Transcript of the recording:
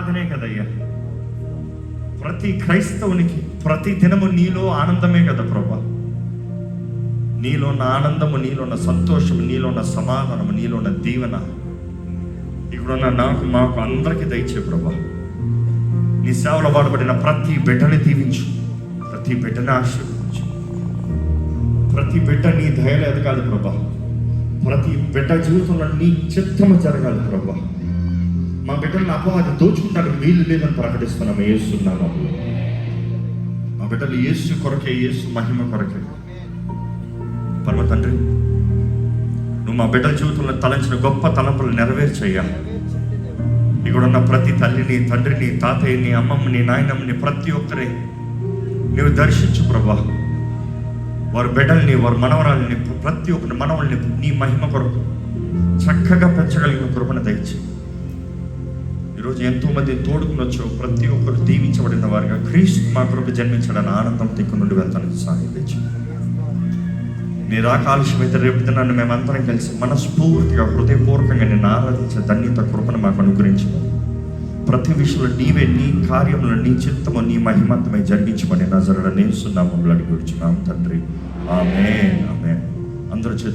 ఆరాధనే కదయ్యా. ప్రతి క్రైస్తవునికి ప్రతి దినము నీలో ఆనందమే కదా ప్రభా. నీలో ఉన్న ఆనందము, నీలో ఉన్న సంతోషము, నీలో ఉన్న సమాధానము, నీలో ఉన్న దీవెన ఇక్కడున్న నాకు మాకు అందరికీ దయచే ప్రభా. నీ సేవలో వాడబడిన ప్రతి బిడ్డని దీవించు, ప్రతి బిడ్డని ఆశీర్వదించు. ప్రతి బిడ్డ నీ దయలో ఎదగాలి ప్రభా. ప్రతి బిడ్డ జీవితంలో నీ చిత్తము జరగాలి ప్రభా. మా బిడ్డలను అపవాది దోచుకుంటానికి వీలు లేదని ప్రకటిస్తున్నాము యేసు నామములో. మా బిడ్డలు యేసు కొరకే, యేసు మహిమ కొరకే. పరమ తండ్రి, నువ్వు మా బిడ్డల జీవితంలో తలంచిన గొప్ప తలంపులు నెరవేర్చయ్యా. ఇక్కడ ఉన్న ప్రతి తల్లిని, తండ్రిని, తాతయ్యని, అమ్మమ్మని, నాయనమ్మని ప్రతి ఒక్కరి నువ్వు దర్శించు ప్రభా. వారి బిడ్డల్ని, వారి మనవరాలని, ప్రతి ఒక్కరి మనవల్ని నీ మహిమ కొరకు చక్కగా పెంచగలిగిన కృపను దయచి ఈరోజు ఎంతోమంది తోడుకునొచ్చు. ప్రతి ఒక్కరు దీవించబడిన వారిగా క్రీస్తు మా కొరకు జన్మించడానికి ఆనందం దిక్కు నుండి వెళ్తానికి సహాయం తెచ్చు. నీ రాక ఆలస్యమైతే రేపు దినాన్ని మేమందరం కలిసి మనస్ఫూర్తిగా హృదయపూర్వకంగా నేను ఆరాధించే ధన్యత కృపను మాకు అనుగ్రహించమని, ప్రతి విషయంలో నీవే నీ కార్యంలో నీ చిత్తము నీ మహిమంతమై జరిగించమని నజరుడనే యేసు నామములో అడిగి కూర్చున్నాం తండ్రి. ఆమేన్, ఆమేన్. అందరూ